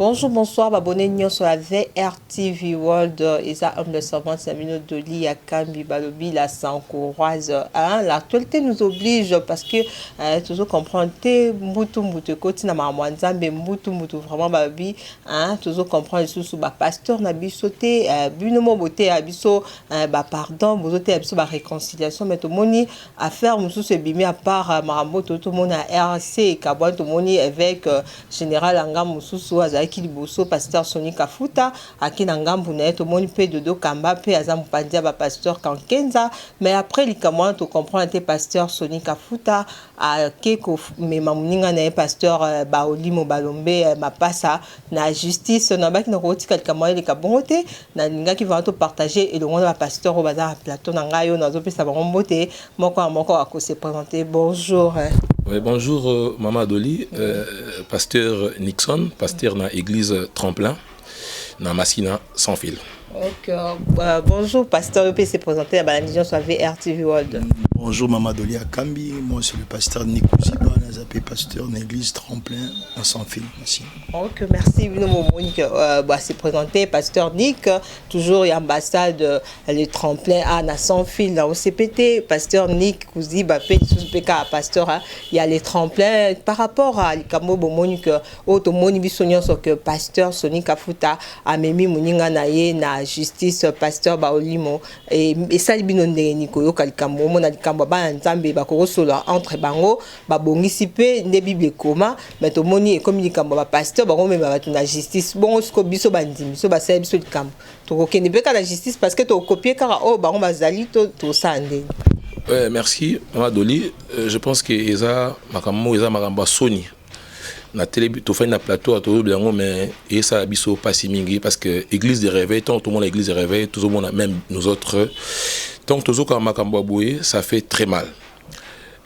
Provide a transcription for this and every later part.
Bonjour, bonsoir, abonnez-nous sur la VRTV World. Ils ont homme de 125 minutes de lit à Kambi, Balobi, la Sankouraise. L'actualité nous oblige parce que toujours comprendre, Mbutu, côté na Mamouanzambe, Mbutu, vraiment, Balobi, toujours comprendre sous pasteur Nabisoté, Bunomo Boté, Abisso, pardon, Bozoté, Abisso, réconciliation, mais tout le monde à faire, Moussou se bimé à part Marambo, tout le monde à RC, Kabouan, tout le monde avec général Angam Moussou, Azaki Liboso, pasteur Sony Kafuta, Aki Nangambu, tout le monde peut de dos Kamba, peut Azam Pandia, pasteur Kankenza, mais après, les Kamouan, tu comprends, t'es pasteur Sony Kafuta, à Keko, mais Mamouninga, n'est pasteur Baolimo Balombe, Mapasa, na justice, n'a pas qui n'a pas quelqu'un moi les Kabongote, na Ninga qui va tout partager et le monde va pasteur au bazar plateau Nangayo, n'a pas ça va remonter, mon corps à se présenter. Bonjour. Oui, bonjour, Maman Doli, pasteur Nixon, pasteur dans l'église Tremplin, dans Massina, sans fil. Okay. Bonjour, pasteur EP s'est présenté à la vision sur VRTV World. Bonjour, Maman Doli à Kambi, moi c'est le pasteur Nick Kouziba, l'appelé pasteur de l'église Tremplin, à sans fil. Merci. Ok, merci. Monique s'est présenté, pasteur Nick, toujours ambassade le Tremplin à sans fil, là au CPT, pasteur Nick Kouziba, pasteur, il y a les Tremplins par rapport à l'Ikamo Monique, auto Monique sur que pasteur Sony Kafuta a memi Moninga naye na justice pasteur Baolimo et ça libinonde Nico Kalikamo mona likambo ba nzambe ba korosola entre bango ba bongisi pe ne bible koma mais to moni comme likambo ba pasteur ba ngome ba na justice bon sko biso bandimi so ba sa biso likambo to kokende pe ka la justice parce que to copier kara o ba ngoma zali to sande. Ouais, merci Mamadoli, je pense que Eza Makambo Sony na télé to fait na plateau à tout bien mais et ça biso pas si mingi parce que église de réveil tant tout le monde l'église de réveil tout le monde même nous autres tant tout comme Makambo Boué ça fait très mal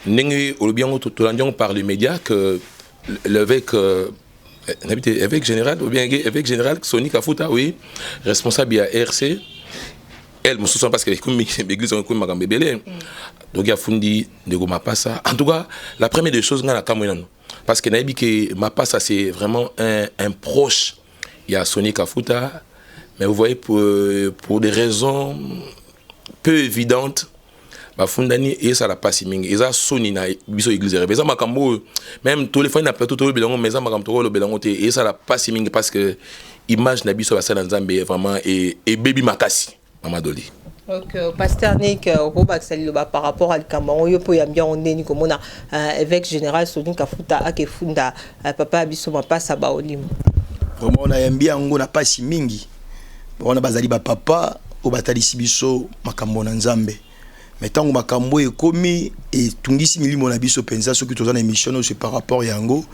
ningi au bien tout l'andion par les médias que l'évêque évêque général ou bien évêque général Sony Kafuta oui responsable à RC elle me soutient parce que comme l'église on comme Makambo belé donc il y a fundi de goma pas ça en tout cas la première des choses dans la caméra parce que Naïbi que Mapasa c'est vraiment un proche. Il y a Sony Kafuta, mais vous voyez pour des raisons peu évidentes, Bafundani et ça la passe mingi. Et ça Sony na biso église rêve. Ça makambo même tous les fois na plateau tout belango mais ça makambo le belango et ça la passe mingi parce que image na biso basala nzambe vraiment et baby makasi Mamadoli. Donc, pasteur Nick, par rapport à l'Ikambo, il y a bien on est comme on a évêque général Sony Kafuta Akefunda, papa Abisoma passe à Baolim. Vraiment, on a bien on a pas si mingi. On a bazali ba papa au batali sibiso makambo na nzambe. Mais tant que makambo est commis et tungisi mili mon abiso penza ce que tu as dans émission c'est par rapport yango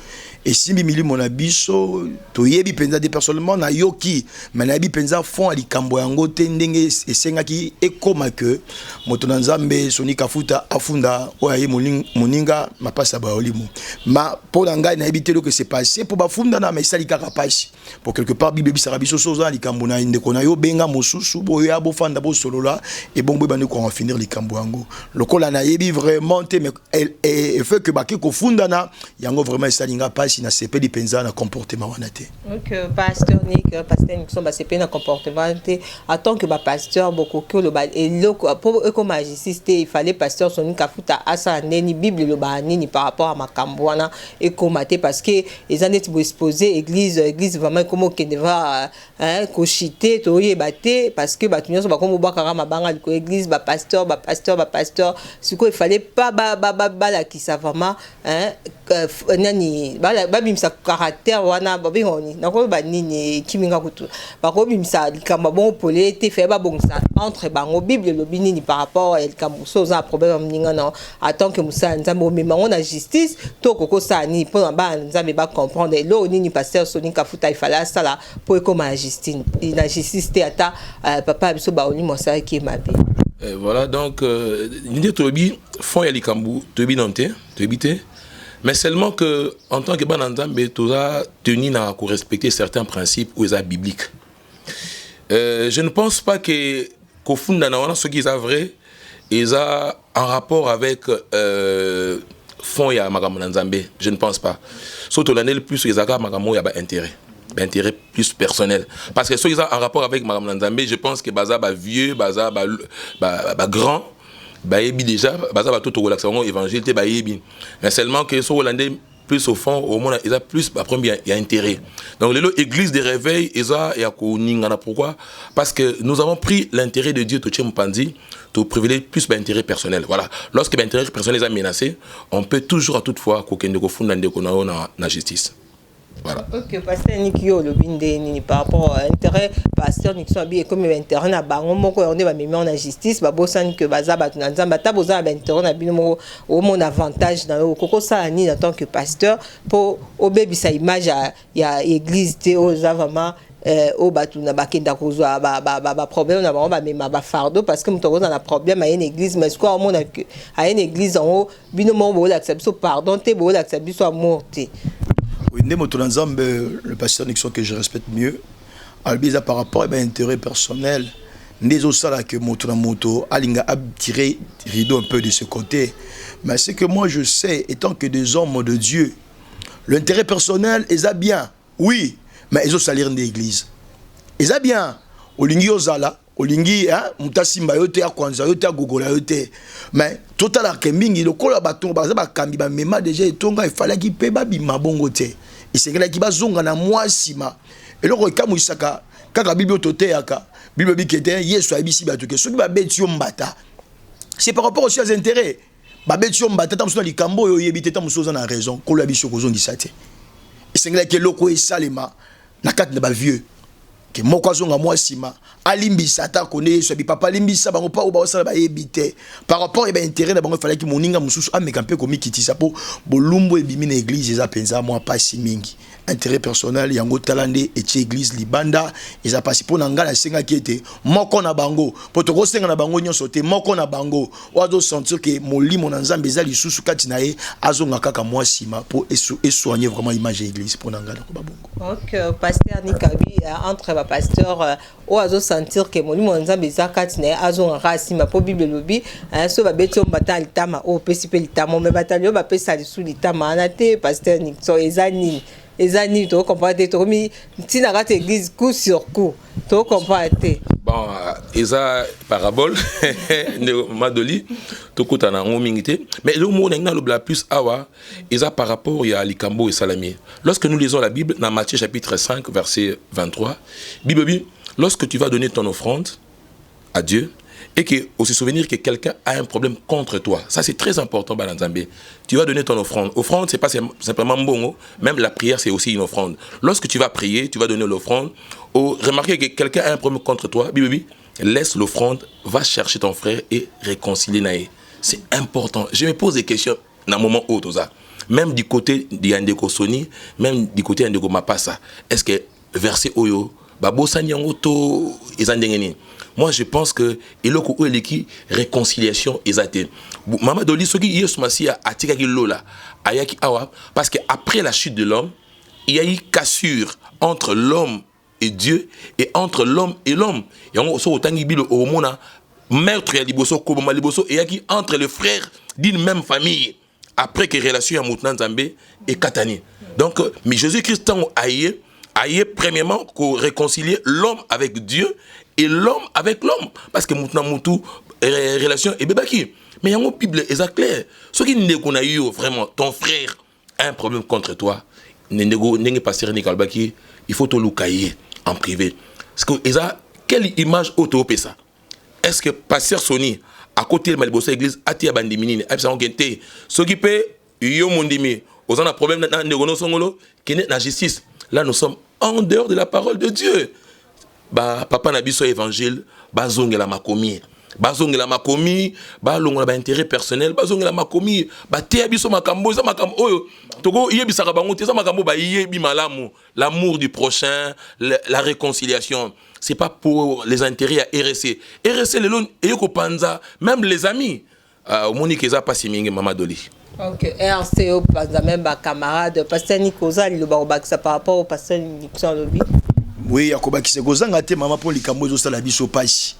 et si mili mon abiso to yebi penza de personnellement na yoki mais na yebi penza fond ali kambo yango tendenge et sengaki et comme que moto na nzambe Sony Kafuta afunda oyaye moninga mapasa ba olimo ma pour ngai na yebi telo que c'est passé pour bafunda na mais sali kaka passe pour quelque part bible bisarabiso soza ali kambo na ndeko na yo benga mosusu boya bo fanda bo solola et bon beba ne ko en finir li kambo yango lokola na yebi vraiment mais elle fait que baki ko fundana yango vraiment salinga passe na CP di penza na comportement wanate. OK pasteur Nick sont ba CP na comportement wanate attend que ba pasteur beaucoup que le ba et pour comme magiciste il fallait pasteur Sony Kafuta asa neni bible le ba nini par rapport à makambo wana et komaté parce que les années tu exposer église vraiment comme que ne va kochiter to yebaté parce que ba tunyo ba comme ba kara mabanga ko église ba pasteur ce qu'il fallait pas la qui ça vraiment nani ba bimsa caractère wana ba bingoni nako ba nini kiminga kutu ba ko bimsa likamba bon polé te fait ba bon ça entre bango bible le binini par rapport à likambo so za problème ninga non attend que musa nzambo mais on a justice to koko ça ni pour ba nzambe ba comprendre lo nini pasteur Sony Kafuta il fallait ça là pour comme la justice te ata papa biso ba oni mo ça qui m'a bien. Voilà, donc, l'idée Tobi, fond y a l'Ikambu, Tobi Nanté, mais seulement que, en tant que Banandam, tu as tenu à respecter certains principes ou les bibliques. Je ne pense pas que, qu'au fond d'un ce qui est vrai, ils ont un rapport avec fond y a Magamonanzambe. Je ne pense pas. Surtout l'année le plus, ils ont Magamo, il y a intérêt. intérêt plus personnel. Parce que ceux qui sont en rapport avec Mme Nzambe, je pense que Baza, vieux, Baza, grand, déjà, Baza, tout au relaxation évangile, mais seulement que ce Hollandais, plus au fond, au monde, il y a plus, il y a intérêt. Donc, l'église des réveils, il y a pourquoi? Parce que nous avons pris l'intérêt de Dieu, tout privilégier plus l'intérêt personnel. Voilà. Lorsque l'intérêt personnel est menacé, on peut toujours à toute fois qu'on la justice. Voilà. Ok, pasteur Nikio le binde par rapport à l'intérêt pasteur Nixon bien comme intérêt na bango moko on est ba même en justice ba bosan que baza ba tunanzamba ta boza ba intérêt na bino au mon avantage na koko ça ni en tant que pasteur pour obébisa image ya église te aux vraiment au batu na bakenda kozwa ba problème na ba même ba fardeau parce que muto na problème à une église mais quoi au monde à une église en haut bino mo bo l'accepter pardon te bo l'accepter soit morte. Oui, le pasteur Nixon que je respecte mieux, Albiza par rapport à l'intérêt personnel, les autres là que moto Alinga a tiré rideau un peu de ce côté. Mais c'est que moi je sais, étant que des hommes de Dieu, l'intérêt personnel est bien, oui, mais ils ont salir d'église. Ils ont bien, Olingi Ozala, Olingi, Mutasimba yote ya kwanza yote ya gogola yote. Mais total a kembingi le kola baton baza ba kambi ba mema déjà etonga il fallait qu'il paye babi mabongo te. Et c'est que là qui va zonga na mwasima. Et le rekamu isaka kaka biblio tote yaka. Biblio bikete yesu abisi batuke. Soki ba betio mbata. C'est par rapport aussi aux intérêts. Ba betio mbata tam sona likambo yo yebite tam soza na raison. Kola biso kozongi sate. Et c'est que là que loko esalema na kat na ba vieux. Que moko zonga mwasima. Alimbisa ata kone so bi papa limbisa bango pa oba osala ba yebite par rapport et ba intérêt na bango fallait que moninga mususu amekampe komi kitisa po bolumbo ebimi na église eza penza moi pas si mingi intérêt personnel yango talande et église libanda eza pasi po na ngala senga kiete moko na bango po to kosenga na bango nyonso te moko na bango ozo sentir que molimo na nzambe eza lisusu kati na ye azonga kaka moi sima po soigner vraiment image église po na ngala ko babongo. OK, pasteur Nikabi entre ba pasteur ozo sentir que molimo na nzambe eza kati na ye azonga rasima po bible lobi so ba betio mbata litama o pesi pe litama me batalio ba pesa lisu litama na te pasteur Nixon ezani ezani to comprendre to mi tina rate église coup sur coup to comprendre. Bon eza parabole ne madoli to kutana ngomingité mais le mot n'a le plus awa eza par rapport ya likambo et salami. Lorsque nous lisons la Bible dans Matthieu chapitre 5 verset 23, Bible dit lorsque tu vas donner ton offrande à Dieu et que aussi souvenir que quelqu'un a un problème contre toi. Ça c'est très important Balanzambe. Tu vas donner ton offrande. Offrande c'est pas simplement bon, même la prière c'est aussi une offrande. Lorsque tu vas prier, tu vas donner l'offrande. Remarquez que quelqu'un a un problème contre toi, Bibi, laisse l'offrande, va chercher ton frère et réconcilier naé. C'est important. Je me pose des questions dans un moment où ça. Même du côté d'Yandeko Soni, même du côté d'Yandeko Mapasa. Est-ce que verset Oyo, Babosani Yangoto, Izandengeni. Moi, je pense que il y a réconciliation exacte. Maman Doli, ce qui est massi à Tikaki Lola, Ayaki Awa, parce qu'après la chute de l'homme, il y a eu cassure entre l'homme et Dieu et entre l'homme et l'homme. Il y a autant au monde, meurtre et liboso, koboma liboso, et il y a entre les frères d'une même famille. Après que relation à Moutnan Zambé et Katani. Donc, mais Jésus-Christ a eu premièrement pour réconcilier l'homme avec Dieu et l'homme avec l'homme. Parce que Moutnan Moutou, relation et bébaki. Mais il y a une Bible, c'est clair. Ce qui n'est qu'on a eu vraiment, ton frère a un problème contre toi, n'est pas serré Nikalbaki, il faut te loucailler en privé. Parce que, quelle image auto ça? Est-ce que Pasteur Sony, à côté de Malibosa Église, a été abandonné, a été abandonné, ce qui peut, yo mondimi, aux un problème dans le songolo, qui est la justice. Là, nous sommes en dehors de la parole de Dieu. Bah, papa n'a biso évangile, bah zongela makomi, bah zongela makomi, bah longola bah intérêt personnel, bah zongela makomi, bah te biso makambo, ça makambo, oh, togo yebi sakabango, te ça makambo bah yebi malamu, l'amour du prochain, la réconciliation. C'est pas pour les intérêts à RSC. RSC les loans et yoko panza, même les amis. Monique eza pas si mingi Mama Doli. Ok, RCO panza même ba camarade pasteur Nikoza le ba ça par rapport au pasteur Nixon Lobi. Oui, yakoba ki se kozanga te mama pour likambo zo sala biso pasi.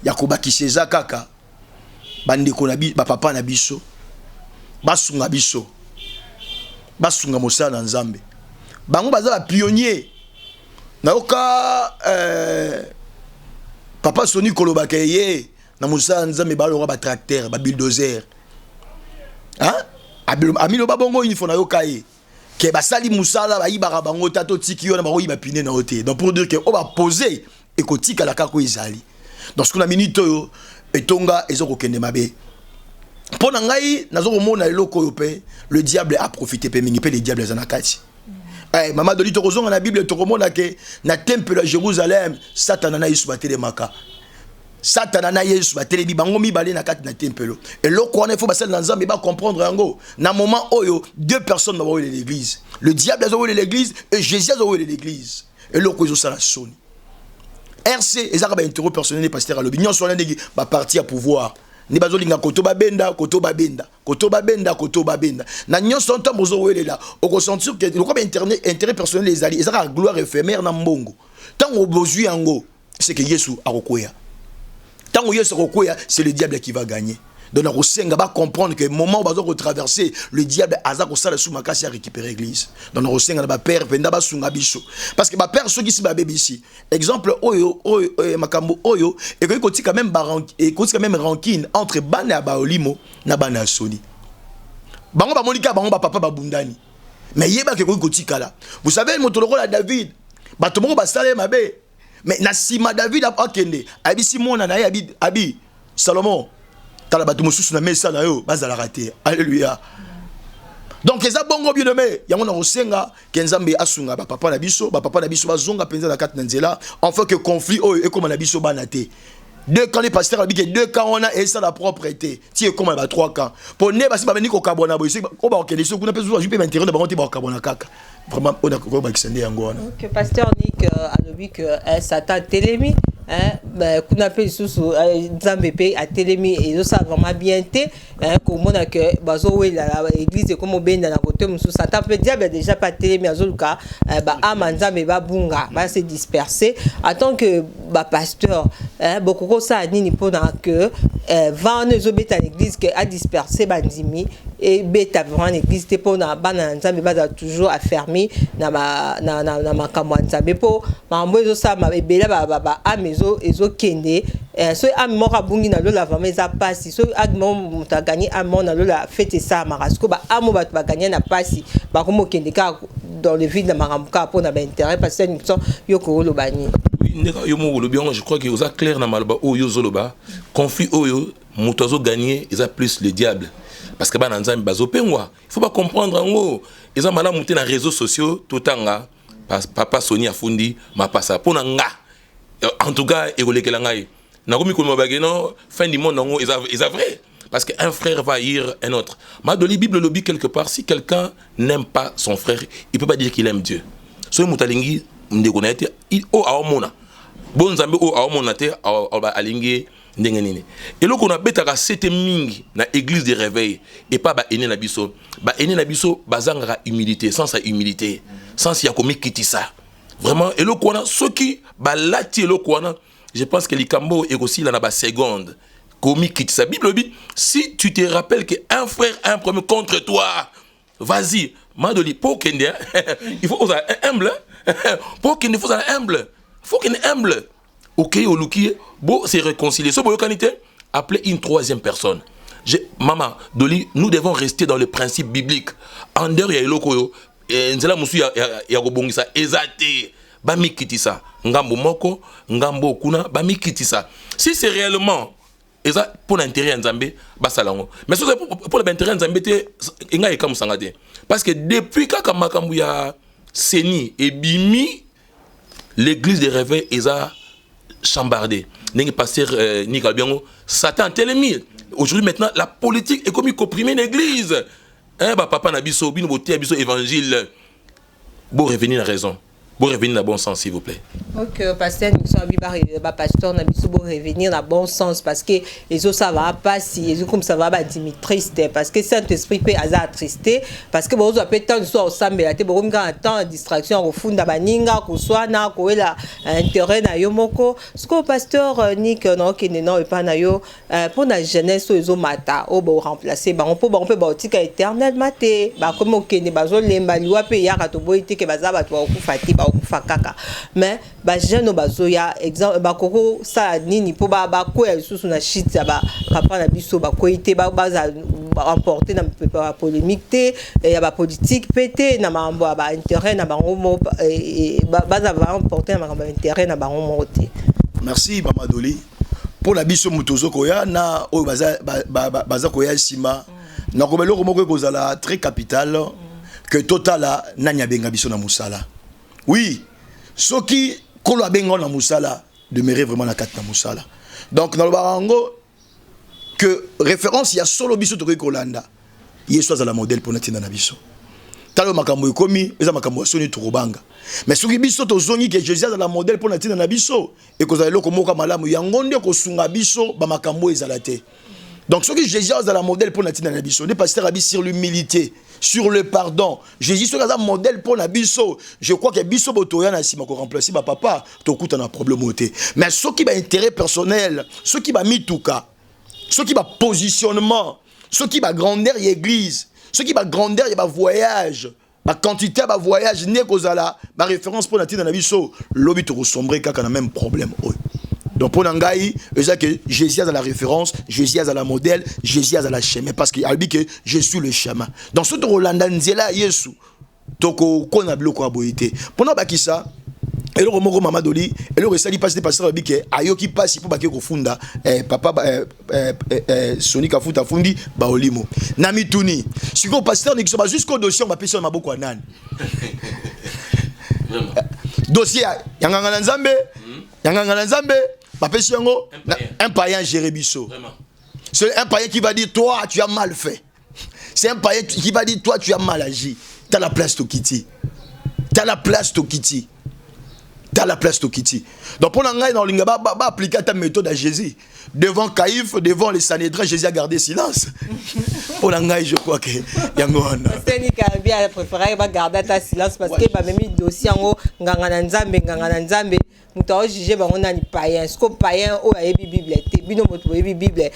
Yakoba ki se za kaka. Bandeko na bi ba papa na biso. Basunga biso. Basunga mosala na Nzambe. Bango baza ba pionnier. naoka papa Sony kolobaka ye na Moussa Nzambe balora ba tracteur ba bulldozer hein amilo babongo il faut naoka ye ke basali musala ba yibaka bango tato tiki yo na ba yiba pine na hote donc pour dire que on va poser et kotika la kako izali donc ce qu'on a minute yo etonga ezoko kende mabe pour ngai nazoko mona eloko yo pe le diable a profité pe mingi pe les diables zanakati. Eh, Maman Doli Tokozon dans la Bible, Tokomona que na temple à Jérusalem, Satan na yesu batele maka. Satan na yesu batele bi bango mi balé na kat na temple. Et là quoi il faut passer dans Nzambe ba comprendre ngo. Na moment oyo deux personnes dans l'église. Le diable a joué l'église et Jésus a joué l'église. Et là quoi ils ont ça la sonne. RC ezaka ba interro personnel pasteur alobi nyon so ndenge ba parti à pouvoir. Ni bazolinga kotoba benda na nyon son temps bozo welela oko sentir que le quoi intérêt personnel les alliés ezaka gloire éphémère na mbongo tant au besoin yango c'est que Yesu akokoya tant Yesu akokoya c'est le diable qui va gagner. Donc on senga ba comprendre que moment où bazo retraverser le diable azako sala sous makasi à récupérer l'église. Donc on senga ba père penda ba sunga biso parce que ba père ceux qui si ba bébé ici exemple oyo makambo oyo et que kotika même rancune entre bana ba olimo na bana soni bango ba monika bango ba papa ba bundani mais yeba que kotika là vous savez motoloko la David ba tomo ba sala mabe mais na sima David a akende abisi mona na abi Salomon tala bato mosusu na mesa na yo bazala raté alléluia. Donc eza bongo bien aimé yango na osenga ke Nzambe asunga ba papa na biso bazonga penza na kat na nzela enfin que conflit oyo e comme na biso banaté deux camps les pasteurs a dit que deux camps on a et ça la propreté ti comme ba trois camps pour ne basi ba beni ko kabona boy ko ba okende so kuna pe zo jupe intérêt de ba ba kabona kaka vraiment on a ko ba kisende yango wana. OK pasteur Nick alobi que Satan télémi hein ben kuna pe susu Nzambe pe a télémi et ça vraiment bien té hein comme on a que bazo we la église comme benda na côté musu Satan peut diable déjà pas télémi azoluka ba ama Nzambe ba bunga ba se disperser attend que ba pasteur hein beaucoup ça nini pendant que va ne zobeta l'église que a dispersé bandimi et beta vraiment l'église te pendant bana Nzambe ba toujours affermi na makambo Nzambe po mambo zo ça ma bela ba amezo ezo kende so amora bungi na lola vraiment za pasi so agmo muta gagner amon na lola fête ça marasko ba amo ba gagner na pasi ba komo kende ka dans le vide na maramka pour na ba intérêt parce que nous sommes yoko lo bani. Je crois que vous êtes clair dans malba oyo zoloba conflit oyo mutozo gagner ils a plus le diable parce que ba Nzambe bazo pengwa il faut pas comprendre ngo ils ont mal monter dans réseaux sociaux tout tanga papa Sony afundi ma passa pona nga en tout cas ekolekela ngai nakomi ko mabageno fin du monde ngo ils a vrai parce qu'un frère va haïr un autre. Ma de la Bible le dit quelque part si quelqu'un n'aime pas son frère il peut pas dire qu'il aime Dieu so mutalingi ndekonete il o aomona bon Nzambe o aomona te ba alingi ndenge nini eloko na betaka sete mingi na église de réveil et pas ba ene na biso bazanga humilité sans sa humilité sans ya komi kitisa vraiment eloko wana soki ba lati eloko wana je pense que likambo est aussi là na ba seconde komi kitisa Bible dit si tu te rappelles que un frère a un problème contre toi vas-y madoli pour kende il faut être humble pour kende faut être humble OK oluki bo se réconcilier so boyo kanité appeler une troisième personne. Maman Doli nous devons rester dans le principe biblique en dehors ya eloko yo nzela musu ya kobongisa ezate ba mikitisa ngambo moko ngambo kuna ba mikitisa si c'est réellement eza pour l'intérêt Nzambe basalango mais c'est pour l'intérêt Nzambe te nga eka musanga te parce que depuis kaka makambu ya Seni et Bimi l'église de réveil eza chambardé n'est pasteur Nick Albiango Satan télémi aujourd'hui maintenant la politique est comme comprimer l'église hein ba papa na biso bino boté biso évangile bon revenir à raison bon revenir à bon sens s'il vous plaît. Ok, pasteur, nous sommes pasteur, on a besoin de revenir dans le bon sens parce que les autres ça va pas si les autres comme ça va Dimitri triste parce que Saint-Esprit peut hasard triste parce que bon on peut tant soit au sambe la te bon quand temps distraction au fond d'abaninga ko soit na ko la intérêt na yo moko ce que pasteur Nick non qui non pas na yo pour la jeunesse aux mata au bon remplacer on peut bautika éternel maté ba comme OK ne bazo lemba liwa pe ya ka to boité que bazaba to ku fati ba ku fakaka mais ba jeune bazoya exemple ba koko ça nini po ba ko ya susu na shit ya ba papa na biso ba ko ite ba emporter na polémique te ya ba politique pété na mambo ba intérêt na ba ngomo ba va emporter na ba intérêt na ba ngomo te. Merci Mama Doli pour la biso mutozo koya na o baza koya sima na ko beloko moko kozala très capital que totala nanya benga biso na musala. Oui, soki kolo abenga na musala demeurer vraiment na kat na musala. Donc dans le barango que référence il y a solo biso to kolanda. Yesu azala modèle pour natina na biso. Talo makambo ekomi eza makambo soni turubanga. Mais soki biso to zongi que Jésus azala modèle pour natina na biso et kozala loko moka malamu yango nde ko sunga biso ba makambo ezala te. Donc soki Jésus azala modèle pour natina na biso, ne pasteur abi sur l'humilité, sur le pardon. Jésus soki azala modèle pour na biso, je crois que biso botoya na sima ko remplacer ba papa to kuta na problème oté. Mais soki ba intérêt personnel, soki ba mituka, soki ba positionnement, soki ba grandeur y église, soki ba grandeur y ba voyage, ba quantité ba voyage ne kozala ba référence pour natina na biso, lobi to sombre kaka na même problème. Donc pour Nangaï, que Jésus a la référence, Jésus a la modèle, Jésus a la chemin. Parce qu'il a dit que je suis le chemin. Dans ce Rolanda Nzela Yesu, toko kona bloko aboité. Pendant bakisa, et le remoro Mama Doli, et le resali passe des pasteurs abi que ayoki passe pour baké ko funda papa Sonic a futa fundi ba olimo. Nami tuni. Si ko pasteur ni so ba jusqu'au dossier on va passer na boko nan. Dossier yanganga nzambe, yanganga nzambe. Un païen Jérébiso. C'est un païen qui va dire toi tu as mal fait. C'est un païen qui va dire toi tu as mal agi. T'as la place Tokiti. T'as la place Tokiti. T'as la place Tokiti. Donc pour l'anglais dans l'ingaba appliquer ta méthode à Jésus. Devant Caïphe, devant les Sanhédrins, Jésus a gardé silence. Pour l'anglais je crois que yangoana. C'est ni Kabi a préféré garder ta silence parce que ba même dossier ngo nganga nzambe nous t'avons jugé on a ni païen ce qu'on païen o a bible te bino moto bible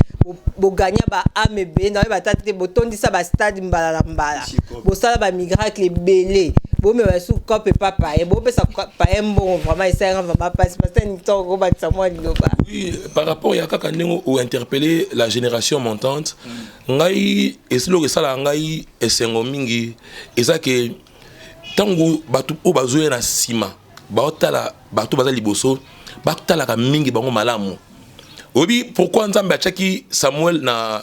bo gagner ba ame be na ba tate boton di sa ba stade mbala bo sala ba miracle belé bo me su cop pas païen bo pe sa païen bon vraiment ça va pas passer parce que ni to go ba tsamwa liloba. Oui, par rapport ya kaka ndengo ou interpeller la génération montante ngai esilo que sala ngai esengo mingi eza que tango batu o bazoya na sima baotala bato baza liboso batala ka mingi bango malamu obi pourquoi nzambe achaki Samuel na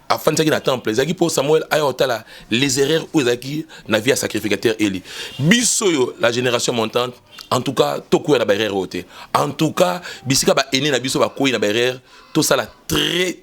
afanzaki na temple zaki pour Samuel ayotala les erreurs ou zaki na vie sacrificateur Eli biso yo la génération montante en tout cas tokuya na barrière oté en tout cas bisika ba ene na biso ba koyi na barrière to sala très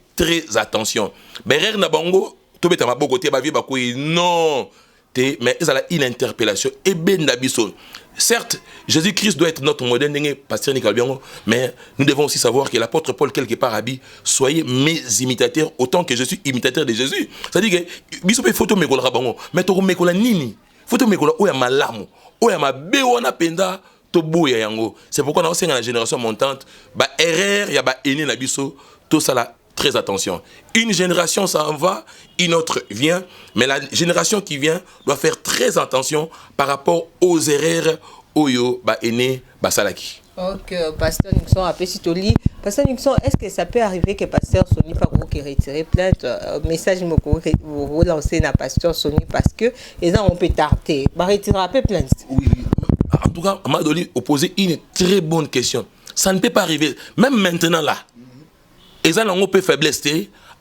attention barrière na bango to beta maboko te ba vie ba koyi non te mais ça une interpellation et ben na biso. Certes, Jésus-Christ doit être notre modèle, mais nous devons aussi savoir que l'apôtre Paul, quelque part, a dit soyez mes imitateurs autant que je suis imitateur de Jésus. C'est-à-dire que, biso pe photo mekola rabango, mais to mekola nini? Photo mekola oya malamu, oya mabe wana penda, to boya yango. C'est pourquoi dans la génération montante, ba erreur, ya ba ene na biso, tout ça là, très attention. Une génération s'en va, une autre vient, mais la génération qui vient doit faire très attention par rapport aux erreurs oyo ba ene ba salaki. Ok, pasteur Nixon a fait Toli. Pasteur Nixon, est-ce que ça peut arriver que pasteur Sony pas qui retire plainte message me vous relancer na pasteur Sony parce que les gens ont peut tarder. Ba retirer un peu plainte. Oui. En tout cas, Madoli a posé une très bonne question. Ça ne peut pas arriver même maintenant là. Ils ont un peu faiblesse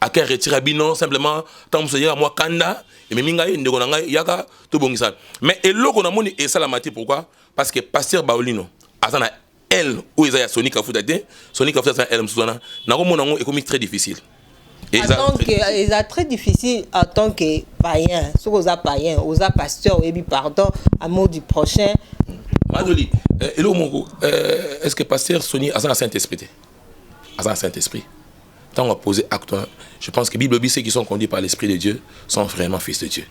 à qu'elle retire binon simplement tant que c'est moi kanda et minga ndonga yaka to bongisa. Mais et là qu'on a moni et ça la matière pourquoi? Parce que pasteur Baolino azana elle ou Isaiah Sonic Kafuta elle msona na ko monango économique très difficile. Et très difficile en tant que païen, ce aux païens, aux pasteurs et puis pardon amour du prochain. Madoli, est-ce que pasteur Sony a un Saint-Esprit? A un Saint-Esprit. Tant on va poser acte, je pense que la Bible dit ceux qui sont conduits par l'Esprit de Dieu sont vraiment fils de Dieu.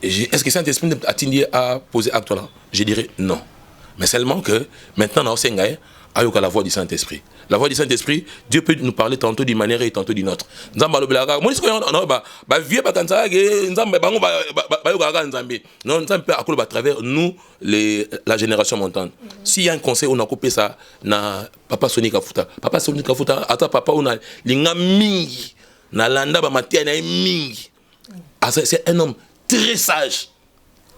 Est-ce que Saint-Esprit a-t-il à poser acte là? Je dirais non. Mais seulement que maintenant, dans Sengaï, il y a la voix du Saint-Esprit. La voix du Saint-Esprit, Dieu peut nous parler tantôt d'une manière et tantôt d'une autre. Non, à travers nous, la génération montante. S'il y a un conseil, on a coupé ça, na Papa Sony Kafuta. Papa Sony Kafuta, attends, papa, on a l'inga mingi, na landa ba matia na mingi. C'est un homme très sage.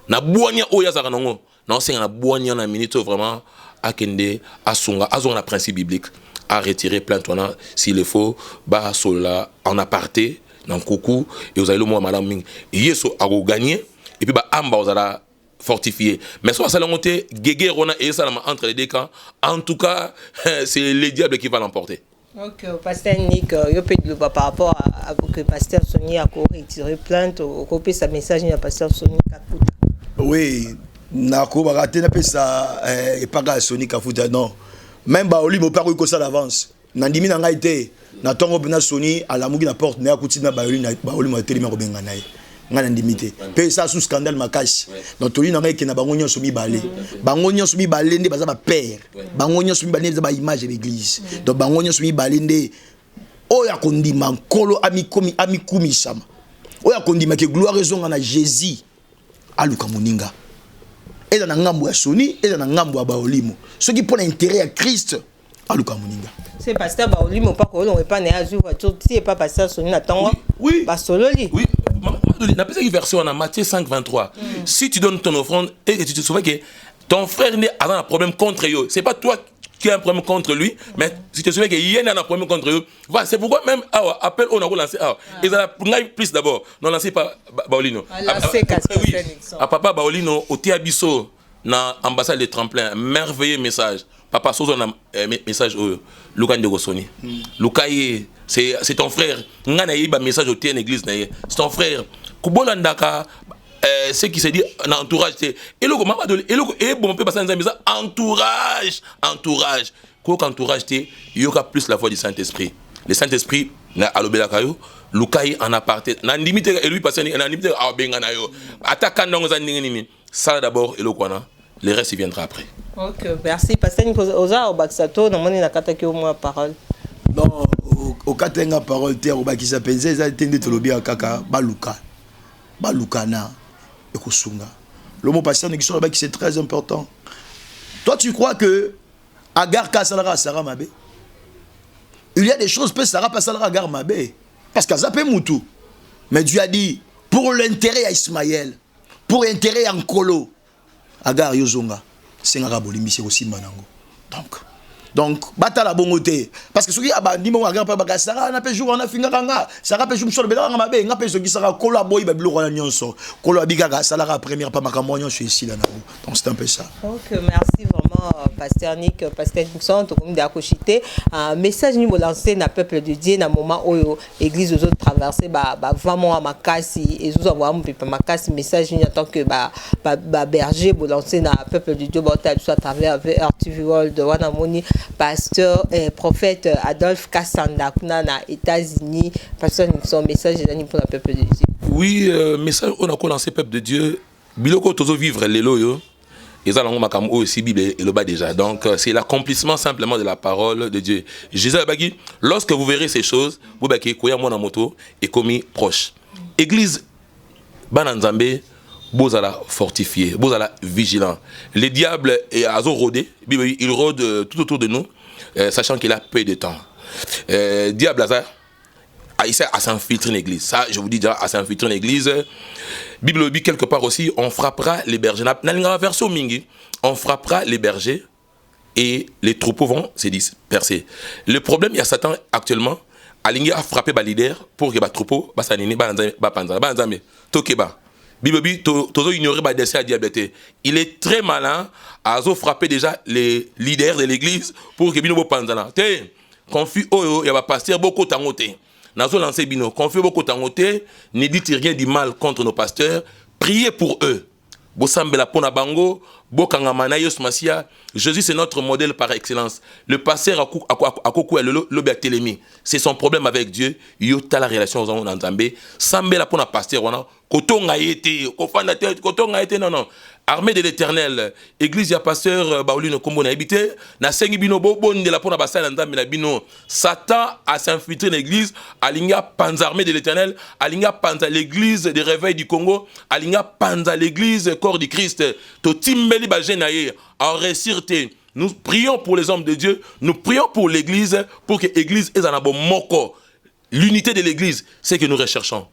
Na boania oya zaranongo. Non, c'est un boania na minute vraiment. Akende, Asunga, Azon a principe biblique, à retirer plainte s'il le faut, bah sola en aparté, dans coucou, et vous allez le mot madame Ming, yeso a gagné, et puis bah amba vous allez fortifier. Mais soit ça l'a monté, Gégé Rona et ça entre les deux camps, en tout cas, c'est le diable qui va l'emporter. Ok, pasteur Nick, je peux dire par rapport à que pasteur Sony a retiré plainte, au copier sa message à pasteur Sony Kakuta. Oui. Nako baraté na pesa et pas ga Sony Kafuta non même ba oli mo pas ko ça d'avance nandimi na ngai té na tongo bina Sony à la mugi na porte na kuti na ba oli mo télé ko benga nae nga ndimi té pe ça sous scandale makashi donc toli na ngai ke na bango nyonso mi balé ndé baza ba père bango nyonso mi balé za ba image de l'église donc bango nyonso mi balé ndé oya kondima nkolo amikumi sama oya kondima ke gloire ezonga na Jésus aluka moninga. Et dans ngambo ya Sony et dans ngambo ya Baolimo ceux qui prennent intérêt à Christ aluka moninga c'est pasteur Baolimo pas ko pas né à jour tout c'est pas pasteur Sony natango oui ba sololi oui n'a pas cette version en Matthieu 5:23 si tu donnes ton offrande et que tu te souviens que ton frère a un problème contre eux c'est pas toi qui a un problème contre lui mais si tu te souviens qu'il y a un problème contre eux voilà c'est pourquoi même appel on a lancé et ça plus d'abord non lancé pas Baolino à papa Baolino au Tiabiso na ambassade de Tremplin merveilleux message papa Sozo na message au Luka Ndego Sony Luka c'est ton frère ngana yiba message au tien église na c'est ton frère kubola ndaka ce qui se dit en entourage c'est et le comment et bon peut passer dans entourage quoi qu'entourage il y aura plus la voix du Saint-Esprit le Saint-Esprit na alobela kayo Lukai en aparté na limite et lui passer na limite a benga na yo attaquant dans za nini ça d'abord et le kwana le reste il viendra après. OK merci pasteur Oza Obaksato na moni na kataki au moins parole. Non au katenga parole terre au bakisa penze za tende tolobi kaka balukana et kosunga. Le mot pasteur qui sont là-bas qui c'est très important. Toi tu crois que Agar Kasalara Sarah Mabe il y a des choses que Sarah pas Salara Agar Mabe parce qu'elle s'appelle Moutou. Mais Dieu a dit pour l'intérêt à Ismaël, pour l'intérêt à Nkolo, Agar Yozonga, c'est un rabolimi c'est aussi manango. Donc bata la bongoté parce que ceux qui abandiment Agar pas Baga Sarah n'a pas jour on a fini Ranga Sarah peut jouer sur le bédard Mabe n'a pas ceux qui sera collaborer ba bilo nyonso collabiga Salara première pas makamonyo je suis ici là donc c'est un peu ça. OK merci vraiment pasteur Nick pasteur Nixon to comme d'akochité message ni mo lancer na peuple de Dieu na moment où église aux autres traverser ba vraiment à makasi et nous avoir un peu makasi message ni en tant que ba berger bo lancer na peuple de Dieu à travers RTV World wana moni pasteur et prophète Adolphe Kassanda kuna na États-Unis pasteur Nixon message pour le peuple de Dieu. Oui message on a lancé peuple de Dieu biloko tozo vivre lelo yo. Et ça, aussi Bible et le bas déjà. Donc, c'est l'accomplissement simplement de la parole de Dieu. Jésus a dit, lorsque vous verrez ces choses, vous verrez que mon moto est commis proche. Église, Bananzambe, vous allez fortifier, vous allez vigilant. Le diable est à rodé, il rôde tout autour de nous, sachant qu'il a peu de temps. Diable, il essaie à s'infiltrer une église. Ça, je vous dis déjà, à s'infiltrer une église. Bible dit quelque part aussi, on frappera les bergers. On frappera les bergers et les troupeaux vont se disperser. Le problème, il y a Satan actuellement. Alingi a frappé les leaders pour que les troupeaux Bible dit, tozo ignorer les desseins diabetes. Il est très malin à frapper déjà les leaders de l'église pour que bino panzana. Confus il y a pasteur beaucoup tangoté. Nazo lancé bino, confie beaucoup tangoté, ne dites rien du mal contre nos pasteurs, priez pour eux. Bosambela pona bango, Bokangamana Yosmasia, Jésus c'est notre modèle par excellence. Le pasteur a coucou le Télémi. C'est son problème avec Dieu. Yota la relation aux hommes en Zambé. Sambe la pour la pasteur, Kotonga été, Kotonga été, non. Armée de l'Éternel, Église ya pasteur Baoulino Kombo na habité, na sengi bino bonde la pour la basa nzambe na bino. Satan a s'infiltré dans l'église, alinga panza armée de l'Éternel, alinga panza l'église des réveils du Congo, alinga panza l'église corps du Christ. To timbeli ba jenaye en resirté. Nous prions pour les hommes de Dieu, nous prions pour l'église pour que l'église ait un bon moko. L'unité de l'église, c'est que nous recherchons.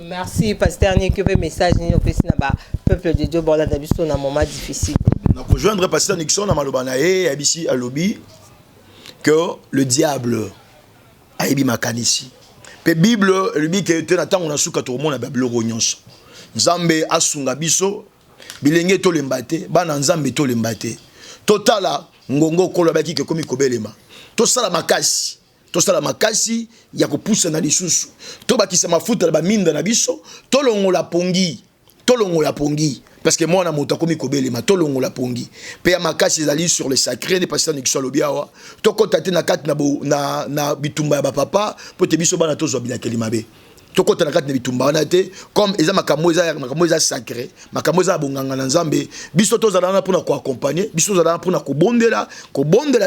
Merci, pasteur Nick, message peuple de Dieu, dans un moment difficile. Donc, rejoindre pasteur Nixon dans Malobanae, ici à Lobby, que le diable a ébi makanisi. La Bible, le Bible qui est en on a souka tout le monde a Bible ronyonso. Nzambe asunga biso, bilenge to lembate, bana nzambe to lembate. Totala ngongo kolo baki ke komi kobelema. To sala makasi. To sala makasi ya kopusa na lisusu. To bakisa mafuta na baminda na biso, to longo la pongi. To longo la pongi. Parce que moi, je suis komi ma tolongo la pongi. Pe ya makasi ezali sur le sacré, ne pasteur Nixon lobiawa. To kotate na kat na bitumba ya papa, po te biso bana to zo bilakeli mabe. To kota na kat na bitumba wana te, comme eza makambo eza sacré, makambo eza bonganga na Nzambe, biso to zalana pour na ko accompagner, biso zalana pour na ko bondela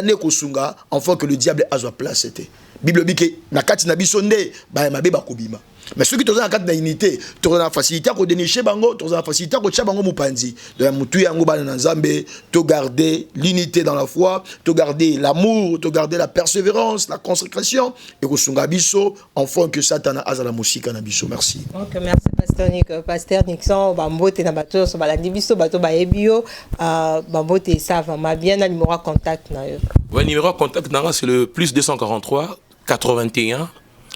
ne ko sunga, enfin que le diable a sa place était. Bible dit que na kat na biso nde ba mabe ba kobima. Mais ceux qui ont une unité, tu as la facilité à dénicher bango, tu as la facilité à dénicher bango mupandi. De la mutu yango ba na Nzambe, tu garder l'unité dans la foi, tu garder l'amour, tu garder la persévérance, la consécration et que sunga biso enfant que Satan a la musika na biso. Merci. Donc merci pasteur Nick, pasteur Nixon, bambote na bato so balandi biso bato ba ebio, bambote ça va bien na numéro de contact na yo. Ouais, numéro de contact na c'est le plus 243 81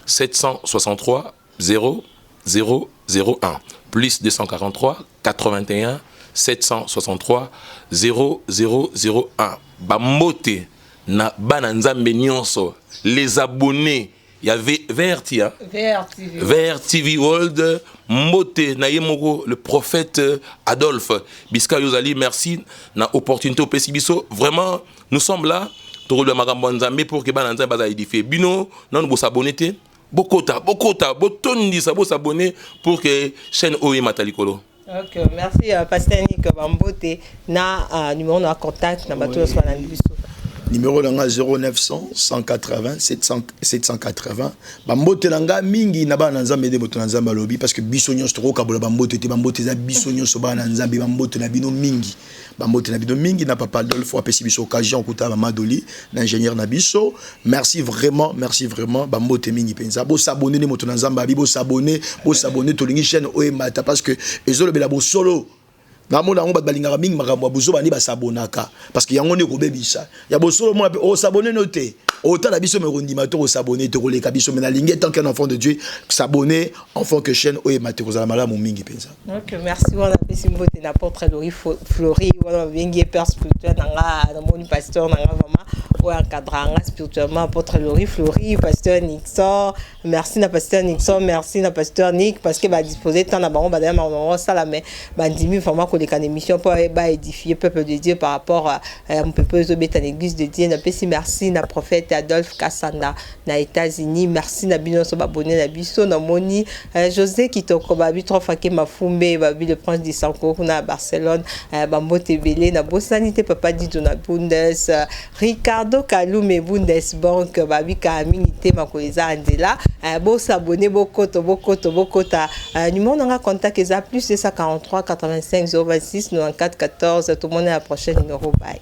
763 0001 plus 243 81 763 0001 Bamote na bananzambe nyonso les abonnés il y avait Vert TV World Mote na yemoko le prophète Adolphe Biska Yozali merci na opportunité au Pesibiso vraiment nous sommes là pour le makambo nzambe pour que bananzambe baza édifier bino non vous s'abonner Bokota, botondi ça s'abonner pour que chaîne OE Matalikolo. Ok, merci pasteur Nick Bambote na numéro de contact na bato so na biso. Numéro nanga 0900 180 780 bambote nanga mingi na bana nzambe de boto nzamba lobi parce que biso nyonso to kabola bambote te bambote za biso nyonso bana nzambe bambote na bino mingi bambote na bino mingi na papa Adolphe apesi biso occasion kuta Mamadoli l'ingénieur na biso merci vraiment bambote mingi penza bo s'abonner ne moto nzamba bo s'abonner to lingi chaîne Oemata parce que ezolo bela bo solo na mona ngo balingaka mingi makambo buzo bani ba sabonaka parce que yango ne ko bebisa ya bosolo mo o s'abonner noté o ta la biso me rondima to s'abonner to koleka biso mais na lingi tant qu'un enfant de Dieu s'abonner enfant que chaîne Oemata ko zala malamu mingi penza. OK merci wana pesi mbote na portrait Flori wana bengi père spirituel nanga na moni pasteur nanga vraiment o encadrang spirituellement portrait Flori pasteur Nixon merci na pasteur Nixon merci na pasteur Nick parce que ba disposer tant na bango ba d'ailleurs ça la mais ba dimi vraiment les émissions pour édifier le peuple de Dieu par rapport à mon peuple à l'église de Dieu. Merci na prophète Adolphe Kassanda na États-Unis. Merci na bino so abonné na biso na moni José Kitoko babi trop faké mafumbe babi le prince de Sanko na Barcelone bambote belé na bosanité papa Dito na Bundes Ricardo Kalume Bundesbank babi kaminité makoleza andela bo s'abonner bokoto numéro nga contact eza plus 243 85 026 94 14 tout le monde à la prochaine numéro bye.